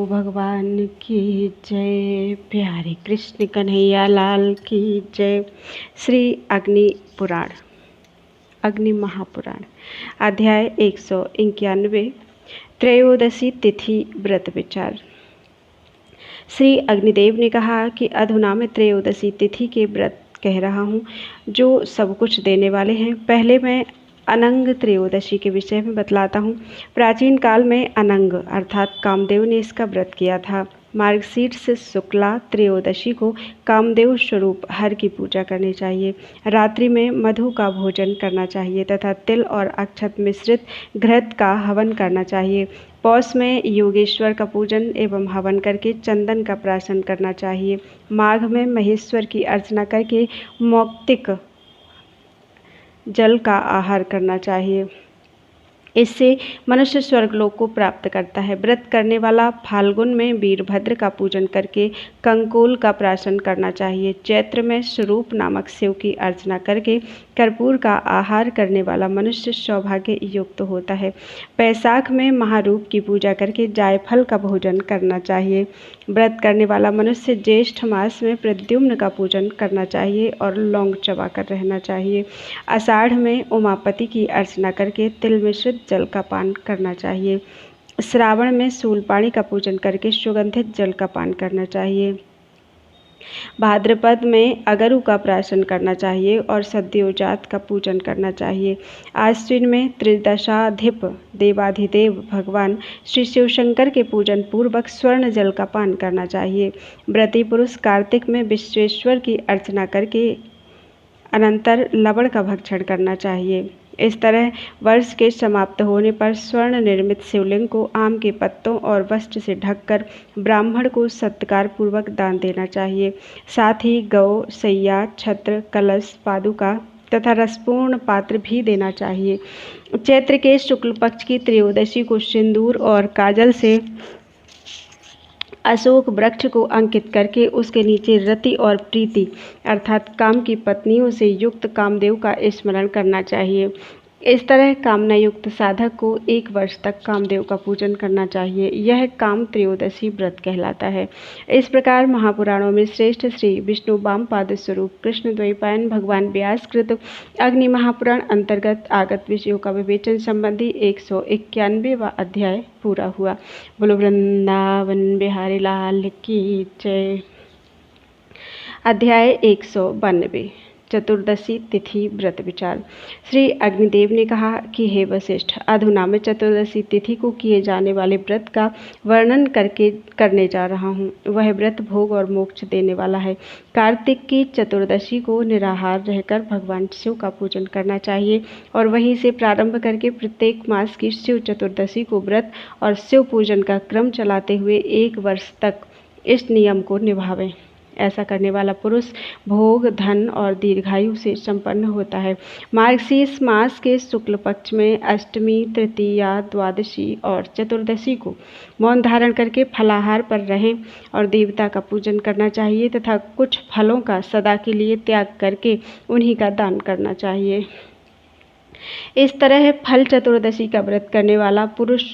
भगवान की जय। प्यारे कृष्ण कन्हैया लाल की जय। श्री अग्नि पुराण, अग्नि महापुराण, अध्याय 191, त्रयोदशी तिथि व्रत विचार। श्री अग्निदेव ने कहा कि अधुना मैं त्रयोदशी तिथि के व्रत कह रहा हूँ जो सब कुछ देने वाले हैं। पहले मैं अनंग त्रयोदशी के विषय में बतलाता हूँ। प्राचीन काल में अनंग अर्थात कामदेव ने इसका व्रत किया था। मार्गशीर्ष शुक्ला त्रयोदशी को कामदेव स्वरूप हर की पूजा करनी चाहिए। रात्रि में मधु का भोजन करना चाहिए तथा तिल और अक्षत मिश्रित घृत का हवन करना चाहिए। पौष में योगेश्वर का पूजन एवं हवन करके चंदन का प्राशन करना चाहिए। माघ में महेश्वर की अर्चना करके मौक्तिक जल का आहार करना चाहिए। इससे मनुष्य स्वर्गलोक को प्राप्त करता है। व्रत करने वाला फाल्गुन में वीरभद्र का पूजन करके कंकोल का प्राशन करना चाहिए। चैत्र में स्वरूप नामक शिव की अर्चना करके कर्पूर का आहार करने वाला मनुष्य सौभाग्य युक्त होता है। बैसाख में महारूप की पूजा करके जायफल का भोजन करना चाहिए। व्रत करने वाला मनुष्य ज्येष्ठ मास में प्रद्युम्न का पूजन करना चाहिए और लौंग चबाकर रहना चाहिए। आषाढ़ में उमापति की अर्चना करके तिल मिश्रित जल का पान करना चाहिए। श्रावण में शूलपाणी का पूजन करके सुगंधित जल का पान करना चाहिए। भाद्रपद में अगरु का प्राशन करना चाहिए और सद्योजात का पूजन करना चाहिए। आश्विन में त्रिदशाधिप देवाधिदेव भगवान श्री शिवशंकर के पूजन पूर्वक स्वर्ण जल का पान करना चाहिए। व्रती पुरुष कार्तिक में विश्वेश्वर की अर्चना करके अनंतर लवण का भक्षण करना चाहिए। इस तरह वर्ष के समाप्त होने पर स्वर्ण निर्मित शिवलिंग को आम के पत्तों और वस्त्र से ढककर ब्राह्मण को सत्कार पूर्वक दान देना चाहिए। साथ ही गौ, सैया, छत्र, कलश, पादुका तथा रसपूर्ण पात्र भी देना चाहिए। चैत्र के शुक्ल पक्ष की त्रयोदशी को सिंदूर और काजल से अशोक वृक्ष को अंकित करके उसके नीचे रति और प्रीति अर्थात काम की पत्नियों से युक्त कामदेव का स्मरण करना चाहिए। इस तरह कामना युक्त साधक को 1 वर्ष तक कामदेव का पूजन करना चाहिए। यह काम त्रयोदशी व्रत कहलाता है। इस प्रकार महापुराणों में श्रेष्ठ श्री विष्णु वामपाद स्वरूप कृष्ण द्वैपायन भगवान व्यासकृत अग्नि महापुराण अंतर्गत आगत विषयों का विवेचन संबंधी 191वां अध्याय पूरा हुआ। बोलो वृंदावन बिहारी लाल की जय। अध्याय 192, चतुर्दशी तिथि व्रत विचार। श्री अग्निदेव ने कहा कि हे वशिष्ठ, अधुना मैं चतुर्दशी तिथि को किए जाने वाले व्रत का वर्णन करने जा रहा हूँ। वह व्रत भोग और मोक्ष देने वाला है। कार्तिक की चतुर्दशी को निराहार रहकर भगवान शिव का पूजन करना चाहिए और वहीं से प्रारंभ करके प्रत्येक मास की शिव चतुर्दशी को व्रत और शिव पूजन का क्रम चलाते हुए 1 वर्ष तक इस नियम को निभावें। ऐसा करने वाला पुरुष भोग, धन और दीर्घायु से संपन्न होता है। मार्गशीर्ष मास के शुक्ल पक्ष में अष्टमी, तृतीया, द्वादशी और चतुर्दशी को मौन धारण करके फलाहार पर रहें और देवता का पूजन करना चाहिए तथा कुछ फलों का सदा के लिए त्याग करके उन्हीं का दान करना चाहिए। इस तरह फल चतुर्दशी का व्रत करने वाला पुरुष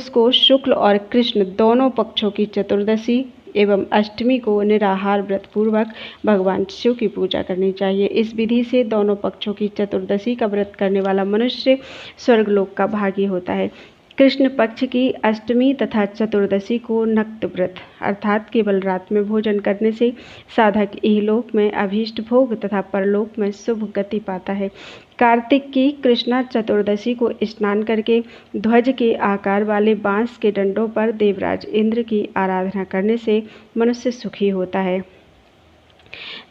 को शुक्ल और कृष्ण दोनों पक्षों की चतुर्दशी एवं अष्टमी को निराहार व्रत पूर्वक भगवान शिव की पूजा करनी चाहिए। इस विधि से दोनों पक्षों की चतुर्दशी का व्रत करने वाला मनुष्य स्वर्गलोक का भागी होता है। कृष्ण पक्ष की अष्टमी तथा चतुर्दशी को नक्त व्रत अर्थात केवल रात में भोजन करने से साधक इहलोक में अभीष्ट भोग तथा परलोक में शुभ गति पाता है। कार्तिक की कृष्णा चतुर्दशी को स्नान करके ध्वज के आकार वाले बांस के डंडों पर देवराज इंद्र की आराधना करने से मनुष्य सुखी होता है।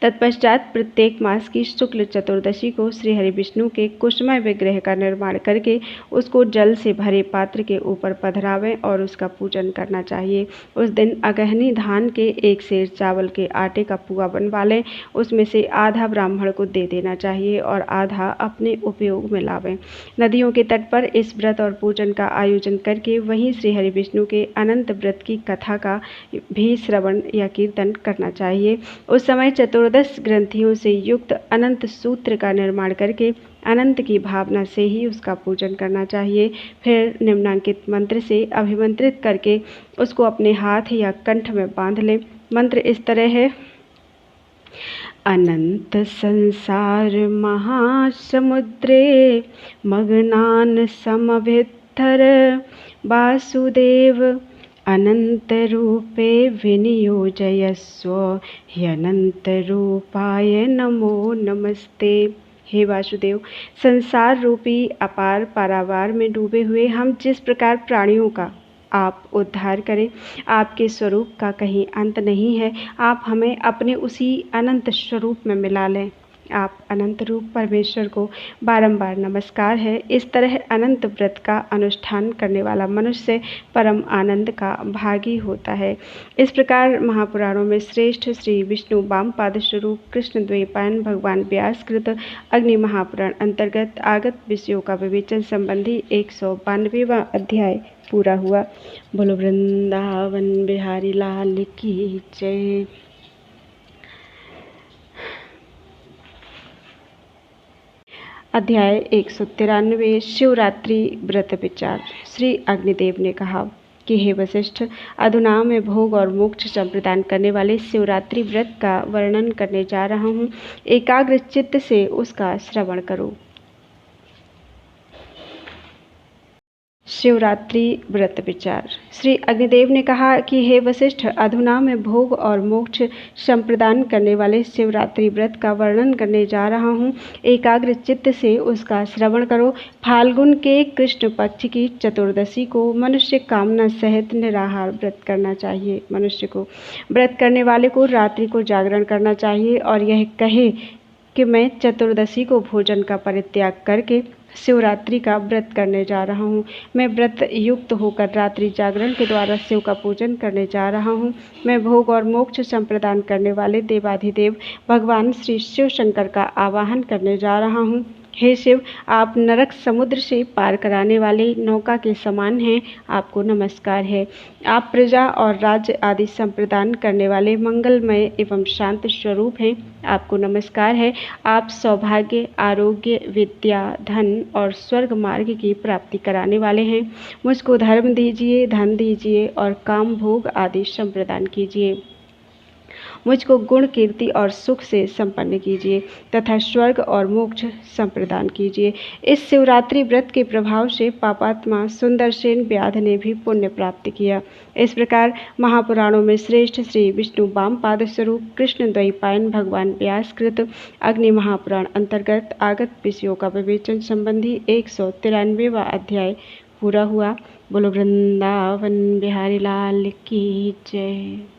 तत्पश्चात प्रत्येक मास की शुक्ल चतुर्दशी को श्री हरि विष्णु के कुसुमय विग्रह का निर्माण करके उसको जल से भरे पात्र के ऊपर पधरावें और उसका पूजन करना चाहिए। उस दिन अगहनी धान के 1 सेर चावल के आटे का पुआ बनवा लें। उसमें से आधा ब्राह्मण को दे देना चाहिए और आधा अपने उपयोग में लावें। नदियों के तट पर इस व्रत और पूजन का आयोजन करके वहीं श्री हरि विष्णु के अनंत व्रत की कथा का भी श्रवण या कीर्तन करना चाहिए। उस समय चतुर्दश ग्रंथियों से युक्त अनंत सूत्र का निर्माण करके अनंत की भावना से ही उसका पूजन करना चाहिए। फिर निम्नांकित मंत्र से अभिमंत्रित करके उसको अपने हाथ या कंठ में बांध ले। मंत्र इस तरह है: अनंत संसार महासमुद्रे मग्नान समभिद्धर वासुदेव अनंत रूपे विनियोजयस्व ह्यनंत रूपाय नमो नमस्ते। हे वासुदेव, संसार रूपी अपार पारावार में डूबे हुए हम जिस प्रकार प्राणियों का आप उद्धार करें, आपके स्वरूप का कहीं अंत नहीं है। आप हमें अपने उसी अनंत स्वरूप में मिला लें। आप अनंत रूप परमेश्वर को बारंबार नमस्कार है। इस तरह अनंत व्रत का अनुष्ठान करने वाला मनुष्य परम आनंद का भागी होता है। इस प्रकार महापुराणों में श्रेष्ठ श्री विष्णु वामपाद स्वरूप कृष्ण द्वैपायन भगवान व्यास कृत अग्नि महापुराण अंतर्गत आगत विषयों का विवेचन संबंधी 192वां अध्याय पूरा हुआ। बोलो वृंदावन बिहारी लाल की जय। अध्याय 193 शिवरात्रि व्रत विचार। श्री अग्निदेव ने कहा कि हे वशिष्ठ, अधुना मैं भोग और मोक्ष संप्रदान करने वाले शिवरात्रि व्रत का वर्णन करने जा रहा हूँ। एकाग्र चित्त से उसका श्रवण करो। शिवरात्रि व्रत विचार। श्री अग्निदेव ने कहा कि हे वशिष्ठ, अधुना मैं भोग और मोक्ष संप्रदान करने वाले शिवरात्रि व्रत का वर्णन करने जा रहा हूँ। एकाग्र चित्त से उसका श्रवण करो। फाल्गुन के कृष्ण पक्ष की चतुर्दशी को मनुष्य कामना सहित निराहार व्रत करना चाहिए। मनुष्य को, व्रत करने वाले को रात्रि को जागरण करना चाहिए और यह कहे कि मैं चतुर्दशी को भोजन का परित्याग करके शिवरात्रि का व्रत करने जा रहा हूँ। मैं व्रत युक्त होकर रात्रि जागरण के द्वारा शिव का पूजन करने जा रहा हूँ। मैं भोग और मोक्ष संप्रदान करने वाले देवाधिदेव भगवान श्री शिव शंकर का आवाहन करने जा रहा हूँ। हे शिव, आप नरक समुद्र से पार कराने वाले नौका के समान हैं। आपको नमस्कार है। आप प्रजा और राज्य आदि संप्रदान करने वाले मंगलमय एवं शांत स्वरूप हैं। आपको नमस्कार है। आप सौभाग्य, आरोग्य, विद्या, धन और स्वर्ग मार्ग की प्राप्ति कराने वाले हैं। मुझको धर्म दीजिए, धन दीजिए और काम भोग आदि संप्रदान कीजिए। मुझको गुण, कीर्ति और सुख से संपन्न कीजिए तथा स्वर्ग और मोक्ष संप्रदान कीजिए। इस शिवरात्रि व्रत के प्रभाव से पापात्मा सुंदरसेन व्याध ने भी पुण्य प्राप्त किया। इस प्रकार महापुराणों में श्रेष्ठ श्री विष्णु वामपाद स्वरूप कृष्ण द्वैपायन भगवान व्यास कृत अग्नि महापुराण अंतर्गत आगत विषयों का विवेचन संबंधी 193वां अध्याय पूरा हुआ। बोलो वृंदावन बिहारी लाल की जय।